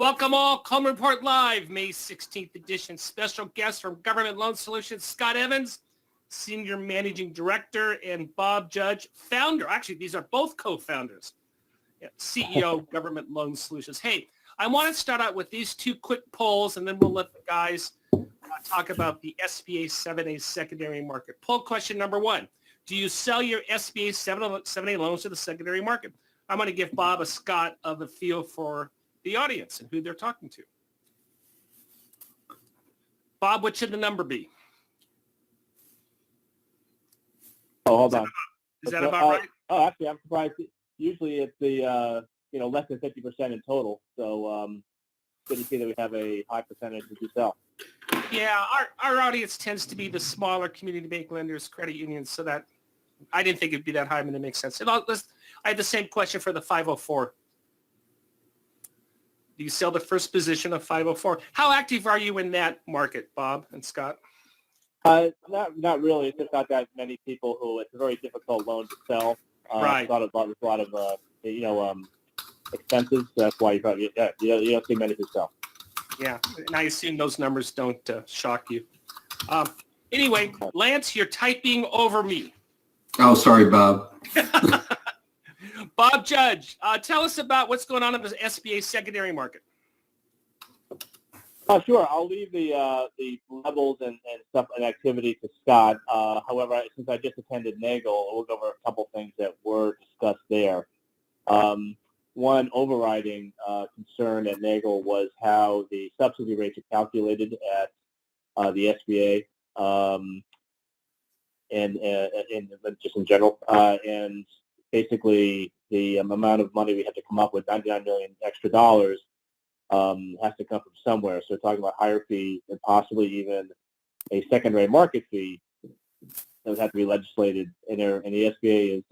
Welcome all, Coleman Report Live, May 16th edition. Special guest from Government Loan Solutions, Scott Evans, Senior Managing Director, and Bob Judge, founder. Actually, these are both co-founders. CEO, Government Loan Solutions. Hey, I want to start out with these two quick polls, and then we'll let the guys talk about the SBA 7A secondary market. Poll question number one. Do you sell your SBA 7A loans to the secondary market? I'm going to give Bob a Scott of a feel for the audience and who they're talking to. Bob, what should the number be? Oh, hold on. Is that about right? Oh, actually, I'm surprised. Usually it's the, less than 50% in total. So good to see that we have a high percentage that you sell. Yeah, our audience tends to be the smaller community bank lenders, credit unions, so that I didn't think it'd be that high, but it makes sense. I had the same question for the 504. Do you sell the first position of 504? How active are you in that market, Bob and Scott? Not really. It's just not that many people who. It's a very difficult loan to sell. Right. There's a lot of expenses. That's why you probably you don't see many who sell. Yeah, and I assume those numbers don't shock you. Anyway, Lance, you're typing over me. Oh, sorry, Bob. Bob Judge, tell us about what's going on in the SBA secondary market. Sure. I'll leave the levels and stuff and activity to Scott. However, since I just attended NAGLE, we'll go over a couple things that were discussed there. One overriding concern at NAGLE was how the subsidy rates are calculated at the SBA and just in general. And basically, the amount of money we had to come up with, $99 million extra dollars, has to come from somewhere. So we're talking about higher fees and possibly even a secondary market fee that would have to be legislated in there. And the SBA is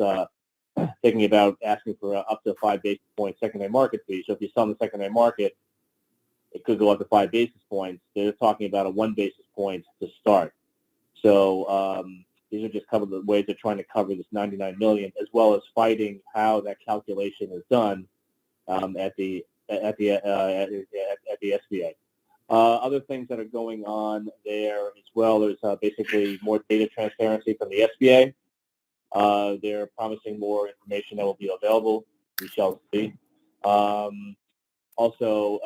thinking about asking for up to 5 basis points secondary market fee. So if you sell in the secondary market, it could go up to 5 basis points. They're talking about a 1 basis point to start. So these are just a couple of ways they're trying to cover this $99 million, as well as fighting how that calculation is done at the SBA. Other things that are going on there as well, there's basically more data transparency from the SBA. They're promising more information that will be available. We shall see. Also,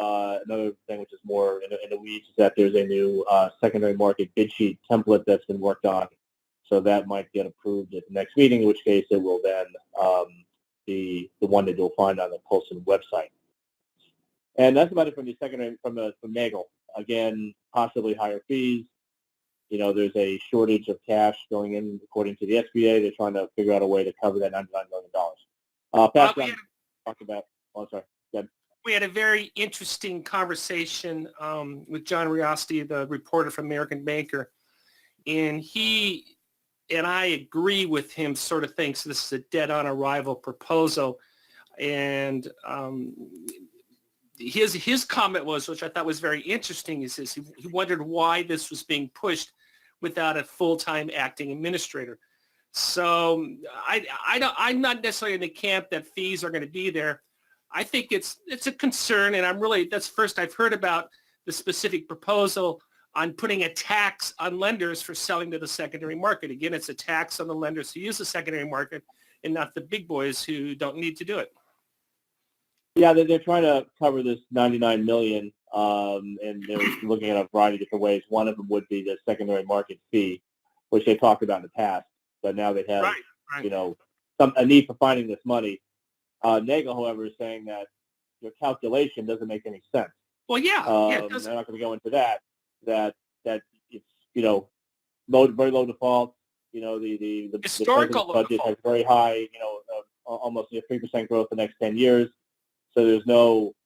another thing which is more in the weeds is that there's a new secondary market bid sheet template that's been worked on. So that might get approved at the next meeting, in which case it will then be the one that you'll find on the Coleman website. And that's about it from the secondary, from NAGLE. Again, possibly higher fees. There's a shortage of cash going in, according to the SBA. They're trying to figure out a way to cover that $99 million. Pat, talk about. Oh, sorry. Go ahead. We had a very interesting conversation with John Riosti, the reporter from American Banker, and he and I agree with him, sort of thinks this is a dead-on arrival proposal, and his comment was, which I thought was very interesting, is this: he wondered why this was being pushed without a full-time acting administrator. So I'm not necessarily in the camp that fees are going to be there. I think it's a concern, and that's first I've heard about the specific proposal on putting a tax on lenders for selling to the secondary market. Again, it's a tax on the lenders who use the secondary market and not the big boys who don't need to do it. Yeah, they're trying to cover this $99 million, and they're looking at a variety of different ways. One of them would be the secondary market fee, which they talked about in the past, but now they have, a need for finding this money. NAGLE, however, is saying that your calculation doesn't make any sense. Well, yeah. I'm not going to go into that. That it's very low default. The historical budget default has very high. Almost 3% growth the next 10 years. So there's no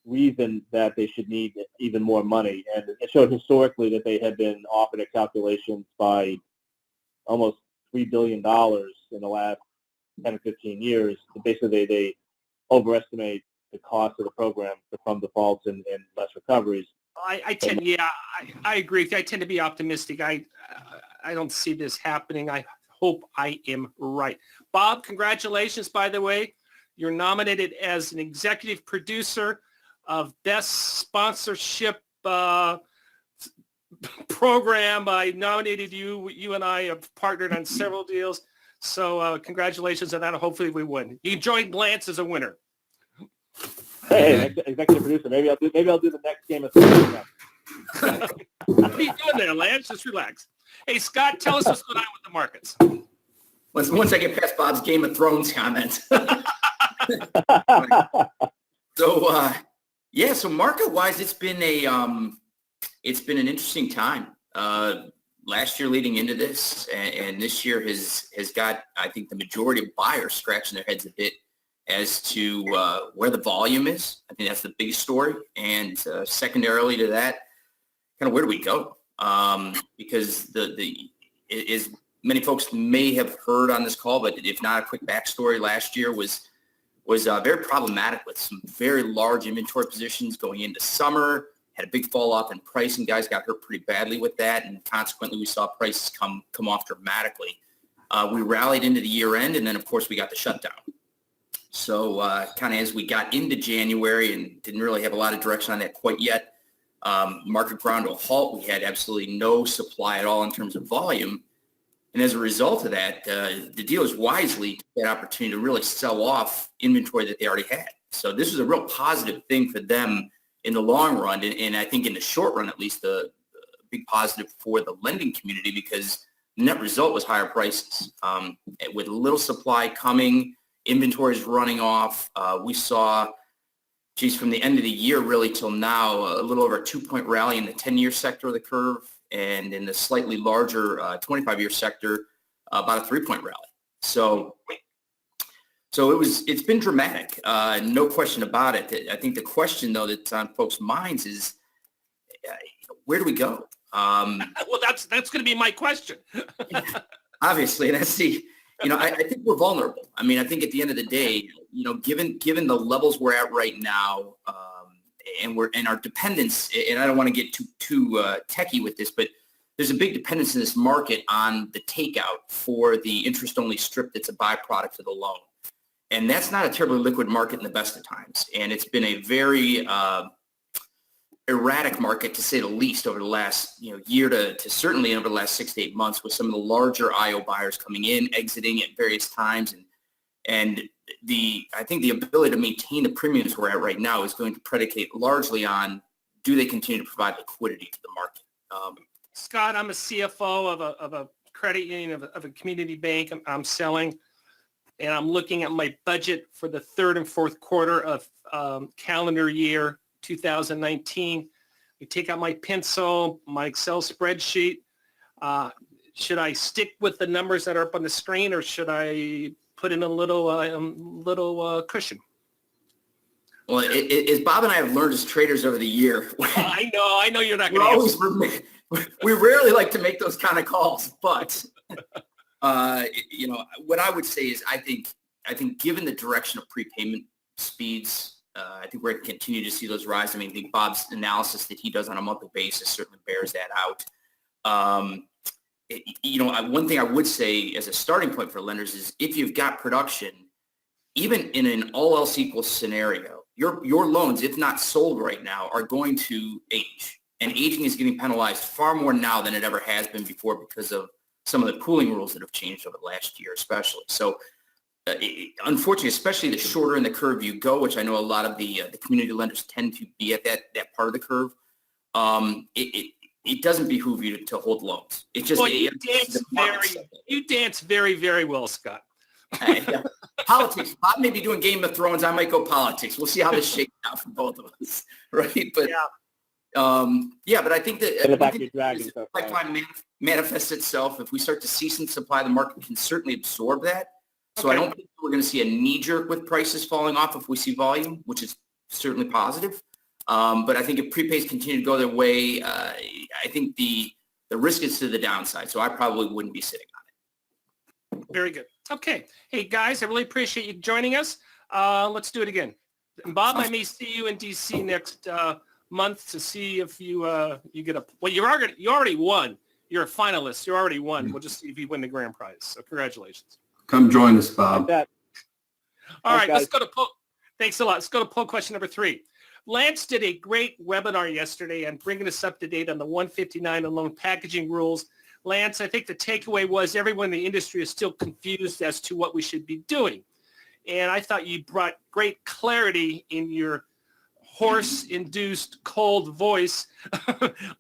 reason that they should need even more money. And it showed historically that they had been offered a calculation by almost $3 billion in the last 10 or 15 years. So basically, they overestimate the cost of the program from defaults and less recoveries. I agree. I tend to be optimistic. I don't see this happening. I hope I am right. Bob, congratulations, by the way. You're nominated as an executive producer of best sponsorship program. I nominated you. You and I have partnered on several deals. So congratulations on that. Hopefully we win. You can join Lance as a winner. Hey, executive producer. Maybe I'll do the next Game of Thrones now. What are you doing there, Lance? Just relax. Hey, Scott, tell us what's going on with the markets. Once I get past Bob's Game of Thrones comment. So market-wise, it's been an interesting time. Last year leading into this, and this year has got, I think, the majority of buyers scratching their heads a bit as to where the volume is. I think that's the biggest story. And secondarily to that, kind of where do we go? Because as many folks may have heard on this call, but if not, a quick backstory, last year was very problematic with some very large inventory positions going into summer. Had a big fall off in pricing. Guys got hurt pretty badly with that, and consequently we saw prices come off dramatically. We rallied into the year end, and then of course we got the shutdown. So kind of as we got into January and didn't really have a lot of direction on that quite yet, market ground to a halt. We had absolutely no supply at all in terms of volume. And as a result of that, the dealers wisely took that opportunity to really sell off inventory that they already had. So this was a real positive thing for them in the long run, and I think in the short run, at least, a big positive for the lending community, because the net result was higher prices. With little supply coming, inventories running off, we saw, from the end of the year really till now, a little over a 2-point rally in the 10-year sector of the curve, and in the slightly larger 25-year sector, about a 3-point rally. So it's been dramatic, no question about it. I think the question, though, that's on folks' minds is, where do we go? Well, that's going to be my question. Obviously, and that's I think we're vulnerable. I mean, I think at the end of the day, given the levels we're at right now, and our dependence, and I don't want to get too techie with this, but there's a big dependence in this market on the takeout for the interest-only strip that's a byproduct of the loan. And that's not a terribly liquid market in the best of times. And it's been a very erratic market, to say the least, over the last year to certainly over the last 6 to 8 months, with some of the larger IO buyers coming in, exiting at various times. And I think the ability to maintain the premiums we're at right now is going to predicate largely on, do they continue to provide liquidity to the market? Scott, I'm a CFO of a credit union, of a community bank. I'm selling. And I'm looking at my budget for the third and fourth quarter of calendar year 2019. I take out my pencil, my Excel spreadsheet. Should I stick with the numbers that are up on the screen, or should I put in a little cushion? Well, as Bob and I have learned as traders over the year, I know you're not going to. We rarely like to make those kind of calls, but. What I would say is I think given the direction of prepayment speeds, I think we're going to continue to see those rise. I mean, I think Bob's analysis that he does on a monthly basis certainly bears that out. One thing I would say as a starting point for lenders is, if you've got production, even in an all else equal scenario, your loans, if not sold right now, are going to age. And aging is getting penalized far more now than it ever has been before, because of some of the pooling rules that have changed over the last year, especially. So unfortunately, especially the shorter in the curve you go, which I know a lot of the community lenders tend to be at that part of the curve, it doesn't behoove you to hold loans. It just, well, you dance very, very well, Scott. Politics. Bob may be doing Game of Thrones. I might go politics. We'll see how this shakes out for both of us, right? But but I think that pipeline manifests itself. If we start to see some supply, the market can certainly absorb that. So I don't think we're going to see a knee-jerk with prices falling off if we see volume, which is certainly positive. But I think if prepays continue to go their way, I think the risk is to the downside. So I probably wouldn't be sitting on it. Very good. Okay. Hey, guys, I really appreciate you joining us. Let's do it again. And Bob, I may see you in D.C. next month to see if you get a. Well, you already won. You're a finalist. You already won. We'll just see if you win the grand prize. So congratulations. Come join us, Bob. All right, let's go to poll. Thanks a lot. Let's go to poll question number 3. Lance did a great webinar yesterday on bringing us up to date on the 159 and loan packaging rules. Lance, I think the takeaway was everyone in the industry is still confused as to what we should be doing. And I thought you brought great clarity in your horse-induced cold voice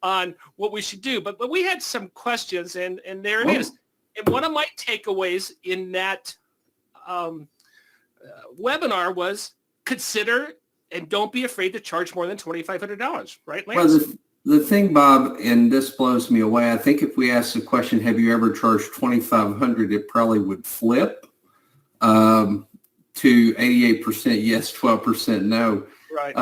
on what we should do. But we had some questions, and there it is. And one of my takeaways in that webinar was consider and don't be afraid to charge more than $2,500, right, Lance? Well, the thing, Bob, and this blows me away, I think if we asked the question, have you ever charged $2,500, it probably would flip to 88% yes, 12% no. Right.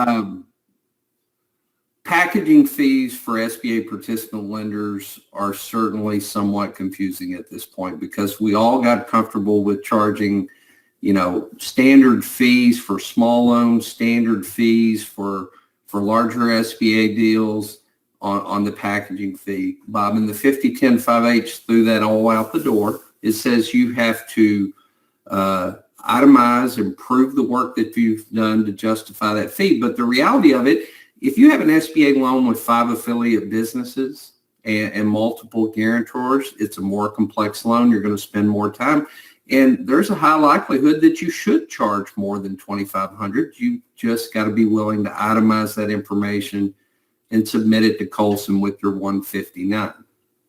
Packaging fees for SBA participant lenders are certainly somewhat confusing at this point because we all got comfortable with charging, standard fees for small loans, standard fees for larger SBA deals on the packaging fee. Bob, in the 5010-5H threw that all out the door. It says you have to itemize and prove the work that you've done to justify that fee. But the reality of it, if you have an SBA loan with 5 affiliate businesses and multiple guarantors, it's a more complex loan. You're going to spend more time. And there's a high likelihood that you should charge more than $2,500. You just got to be willing to itemize that information and submit it to Coleman with your 159.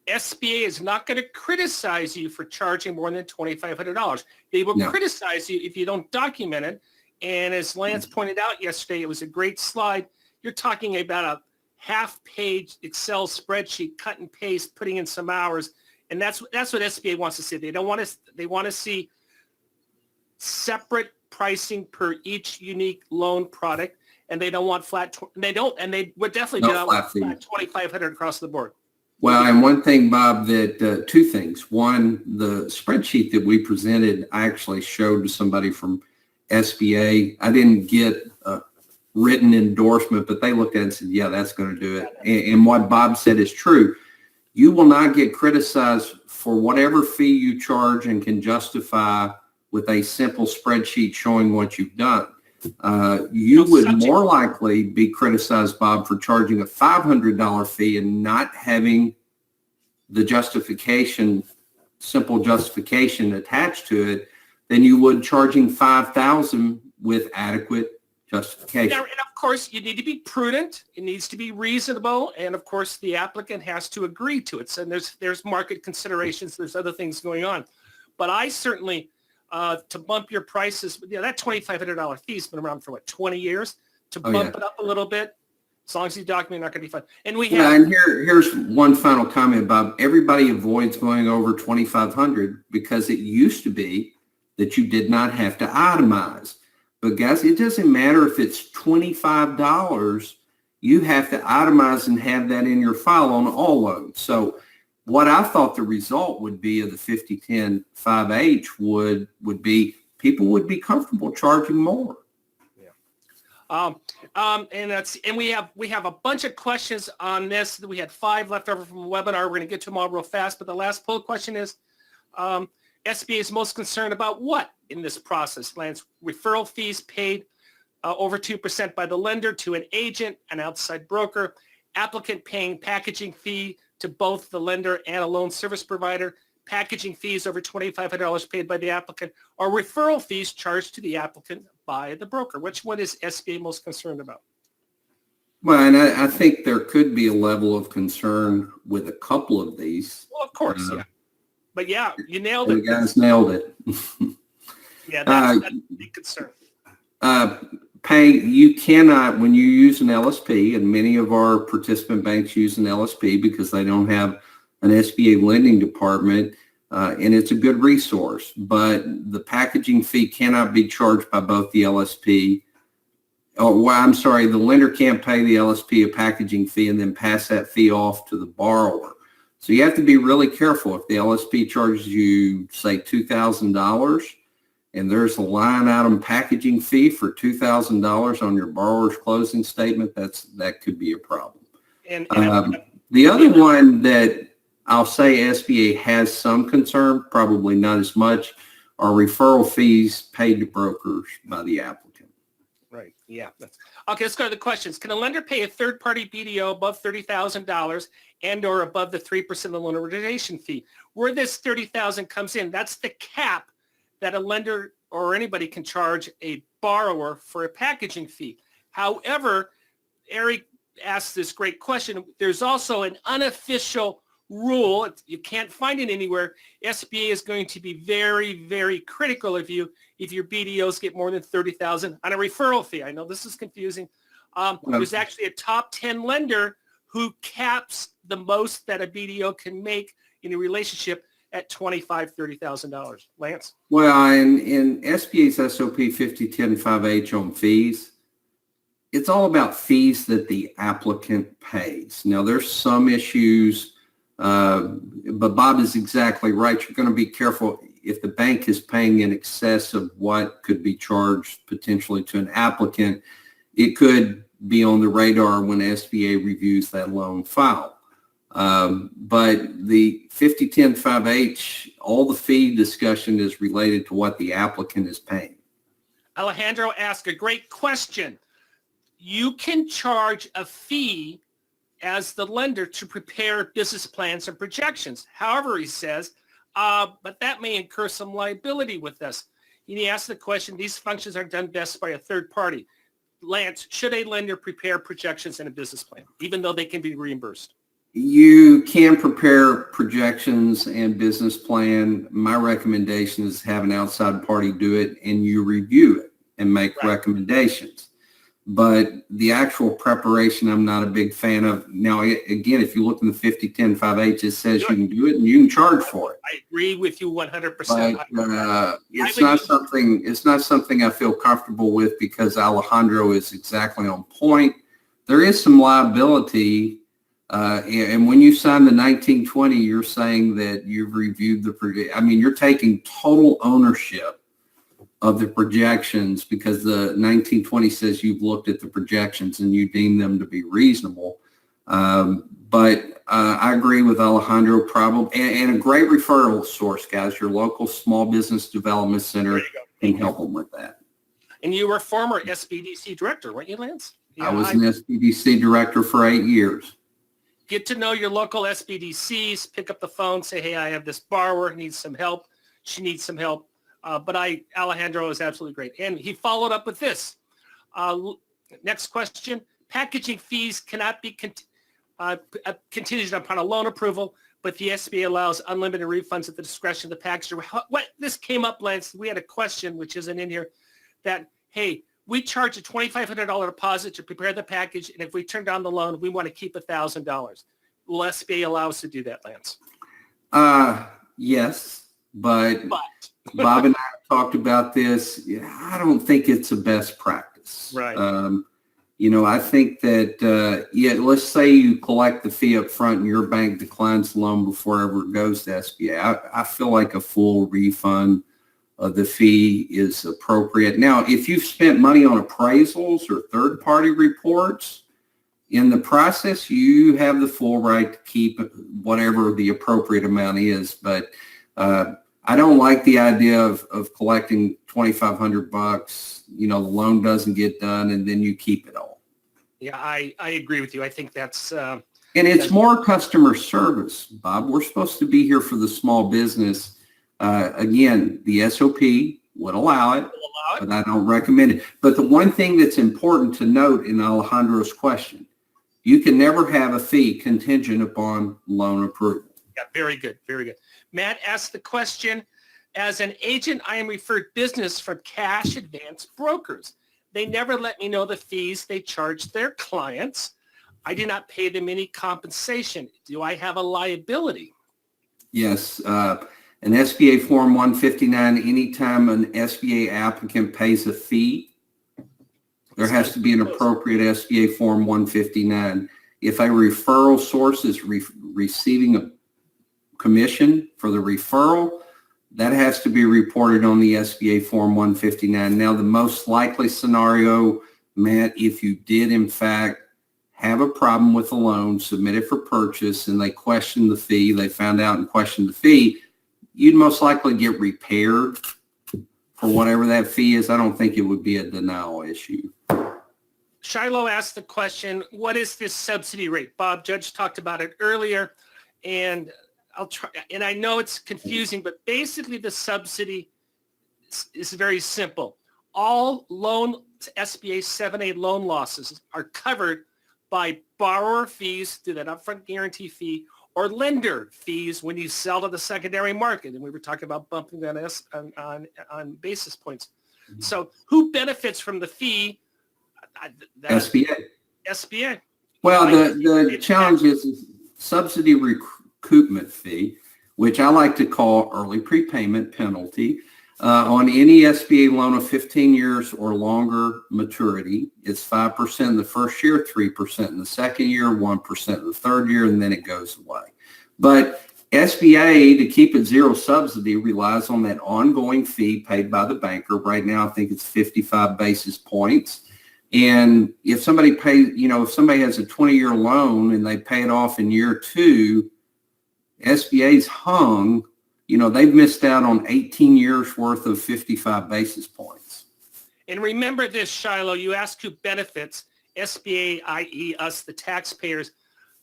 SBA is not going to criticize you for charging more than $2,500. They will criticize you if you don't document it. And as Lance pointed out yesterday, it was a great slide. You're talking about a half-page Excel spreadsheet, cut and paste, putting in some hours, and that's what SBA wants to see. They don't want to. They want to see separate pricing per each unique loan product, and they don't want flat. They would definitely not want flat $2,500 across the board. Well, and one thing, Bob, that two things. One, the spreadsheet that we presented, I actually showed to somebody from SBA. I didn't get a written endorsement, but they looked at it and said, yeah, that's going to do it. And what Bob said is true. You will not get criticized for whatever fee you charge and can justify with a simple spreadsheet showing what you've done. You would more likely be criticized, Bob, for charging a $500 fee and not having the justification, simple justification attached to it than you would charging $5,000 with adequate justification. And of course, you need to be prudent. It needs to be reasonable. And of course, the applicant has to agree to it. So there's market considerations. There's other things going on. But I certainly, to bump your prices, that $2,500 fee has been around for 20 years. To bump it up a little bit, as long as you document, not going to be fun. And we have. And here's one final comment, Bob. Everybody avoids going over $2,500 because it used to be that you did not have to itemize. But guys, it doesn't matter if it's $25. You have to itemize and have that in your file on all loans. So what I thought the result would be of the 5010-5H would be people would be comfortable charging more. Yeah. And we have a bunch of questions on this. We had 5 left over from the webinar. We're going to get to them all real fast. But the last poll question is, SBA is most concerned about what in this process, Lance? Referral fees paid over 2% by the lender to an agent, an outside broker, applicant paying packaging fee to both the lender and a loan service provider, packaging fees over $2,500 paid by the applicant, or referral fees charged to the applicant by the broker. Which one is SBA most concerned about? Well, and I think there could be a level of concern with a couple of these. Well, of course, yeah. But yeah, you nailed it. You guys nailed it. Yeah, that's a big concern. You cannot, when you use an LSP, and many of our participant banks use an LSP because they don't have an SBA lending department, and it's a good resource, but the packaging fee cannot be charged by both the LSP. The lender can't pay the LSP a packaging fee and then pass that fee off to the borrower. So you have to be really careful. If the LSP charges you, say, $2,000, and there's a line item packaging fee for $2,000 on your borrower's closing statement, that could be a problem. The other one that I'll say SBA has some concern, probably not as much, are referral fees paid to brokers by the applicant. Right. Yeah. Okay, let's go to the questions. Can a lender pay a third-party BDO above $30,000 and or above the 3% of the loan origination fee? Where this $30,000 comes in, that's the cap that a lender or anybody can charge a borrower for a packaging fee. However, Eric asked this great question. There's also an unofficial rule. You can't find it anywhere. SBA is going to be very, very critical of you if your BDOs get more than $30,000 on a referral fee. I know this is confusing. There's actually a top 10 lender who caps the most that a BDO can make in a relationship at $25,000, $30,000. Lance? Well, in SBA's SOP 5010-5H on fees, it's all about fees that the applicant pays. Now, there's some issues, but Bob is exactly right. You're going to be careful if the bank is paying in excess of what could be charged potentially to an applicant. It could be on the radar when SBA reviews that loan file. But the 5010-5H, all the fee discussion is related to what the applicant is paying. Alejandro asked a great question. You can charge a fee as the lender to prepare business plans and projections. However, he says, but that may incur some liability with us. And he asked the question, these functions are done best by a third party. Lance, should a lender prepare projections and a business plan, even though they can be reimbursed? You can prepare projections and business plan. My recommendation is have an outside party do it and you review it and make recommendations. But the actual preparation, I'm not a big fan of. Now, again, if you look in the 5010-5H, it says you can do it and you can charge for it. I agree with you 100%. But it's not something I feel comfortable with because Alejandro is exactly on point. There is some liability. And when you sign the 1920, you're saying that you've reviewed you're taking total ownership of the projections because the 1920 says you've looked at the projections and you deem them to be reasonable. But I agree with Alejandro, probably, and a great referral source, guys. Your local small business development center can help them with that. And you were former SBDC director, weren't you, Lance? Yeah, I was an SBDC director for 8 years. Get to know your local SBDCs, pick up the phone, say, hey, I have this borrower, needs some help. She needs some help. But Alejandro is absolutely great. And he followed up with this. Next question. Packaging fees cannot be contingent upon a loan approval, but the SBA allows unlimited refunds at the discretion of the packager. This came up, Lance. We had a question, which isn't in here, that, hey, we charge a $2,500 deposit to prepare the package, and if we turn down the loan, we want to keep $1,000. Will SBA allow us to do that, Lance? Yes, but Bob and I have talked about this. I don't think it's the best practice. Right. I think that, let's say you collect the fee up front and your bank declines the loan before ever it goes to SBA. I feel like a full refund of the fee is appropriate. Now, if you've spent money on appraisals or third-party reports in the process, you have the full right to keep whatever the appropriate amount is. But I don't like the idea of collecting $2,500. The loan doesn't get done, and then you keep it all. Yeah, I agree with you. I think that's and it's more customer service, Bob. We're supposed to be here for the small business. Again, the SOP would allow it, but I don't recommend it. But the one thing that's important to note in Alejandro's question, you can never have a fee contingent upon loan approval. Yeah, very good, very good. Matt asked the question, as an agent, I am referred business from cash advance brokers. They never let me know the fees they charge their clients. I do not pay them any compensation. Do I have a liability? Yes. An SBA Form 159, anytime an SBA applicant pays a fee, there has to be an appropriate SBA Form 159. If a referral source is receiving a commission for the referral, that has to be reported on the SBA Form 159. Now, the most likely scenario, Matt, if you did, in fact, have a problem with a loan, submit it for purchase, and they questioned the fee, they found out and questioned the fee, you'd most likely get repaired for whatever that fee is. I don't think it would be a denial issue. Shiloh asked the question, what is this subsidy rate? Bob Judge talked about it earlier, and I'll try, and I know it's confusing, but basically the subsidy is very simple. All loan SBA 7A loan losses are covered by borrower fees through that upfront guarantee fee or lender fees when you sell to the secondary market. And we were talking about bumping that on basis points. So who benefits from the fee? SBA. SBA. Well, the challenge is subsidy recoupment fee, which I like to call early prepayment penalty. On any SBA loan of 15 years or longer maturity, it's 5% in the first year, 3% in the second year, 1% in the third year, and then it goes away. But SBA, to keep it zero subsidy, relies on that ongoing fee paid by the banker. Right now, I think it's 55 basis points. And if somebody pays, if somebody has a 20-year loan and they pay it off in year 2, SBA's hung. They've missed out on 18 years worth of 55 basis points. And remember this, Shiloh, you asked who benefits, SBA, i.e. us, the taxpayers.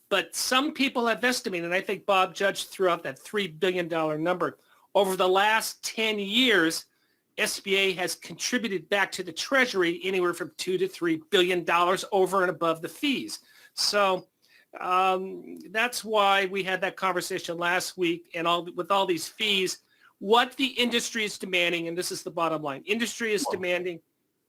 But some people have estimated, and I think Bob Judge threw out that $3 billion number. Over the last 10 years, SBA has contributed back to the Treasury anywhere from $2 to $3 billion over and above the fees. So that's why we had that conversation last week, and with all these fees, what the industry is demanding, and this is the bottom line, industry is demanding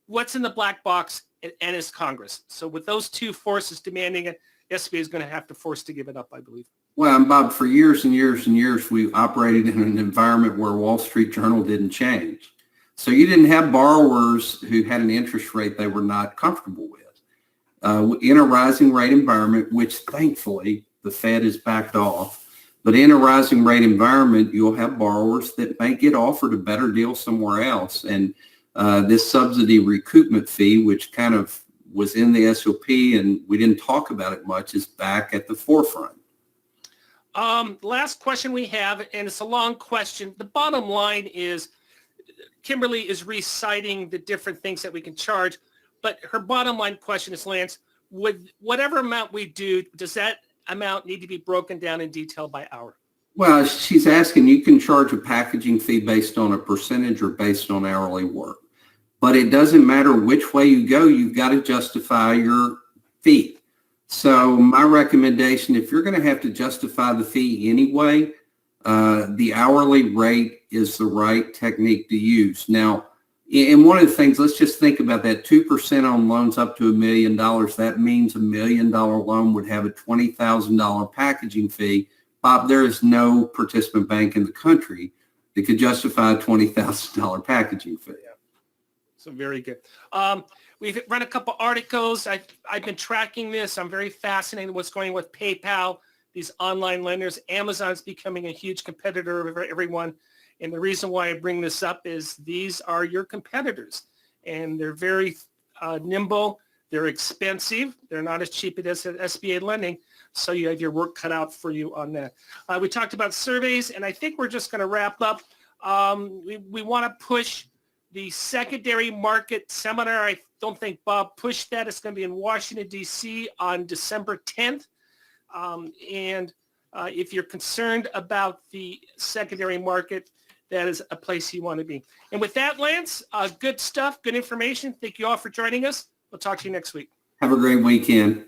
what's in the black box, and is Congress. So with those two forces demanding it, SBA is going to have to force to give it up, I believe. Well, and Bob, for years and years and years, we operated in an environment where Wall Street Journal didn't change. So you didn't have borrowers who had an interest rate they were not comfortable with. In a rising rate environment, which thankfully the Fed has backed off, but in a rising rate environment, you'll have borrowers that may get offered a better deal somewhere else. And this subsidy recoupment fee, which kind of was in the SOP and we didn't talk about it much, is back at the forefront. Last question we have, and it's a long question. The bottom line is Kimberly is reciting the different things that we can charge. But her bottom line question is, Lance, with whatever amount we do, does that amount need to be broken down in detail by hour? Well, she's asking, you can charge a packaging fee based on a percentage or based on hourly work. But it doesn't matter which way you go, you've got to justify your fee. So my recommendation, if you're going to have to justify the fee anyway, the hourly rate is the right technique to use. Now, and one of the things, let's just think about that 2% on loans up to $1 million. That means $1 million loan would have a $20,000 packaging fee. Bob, there is no participant bank in the country that could justify a $20,000 packaging fee. Yeah. So very good. We've run a couple articles. I've been tracking this. I'm very fascinated what's going on with PayPal, these online lenders. Amazon's becoming a huge competitor of everyone. And the reason why I bring this up is these are your competitors, and they're very nimble. They're expensive. They're not as cheap as SBA lending. So you have your work cut out for you on that. We talked about surveys, and I think we're just going to wrap up. We want to push the secondary market seminar. I don't think Bob pushed that. It's going to be in Washington, D.C. on December 10th. If you're concerned about the secondary market, that is a place you want to be. And with that, Lance, good stuff, good information. Thank you all for joining us. We'll talk to you next week. Have a great weekend.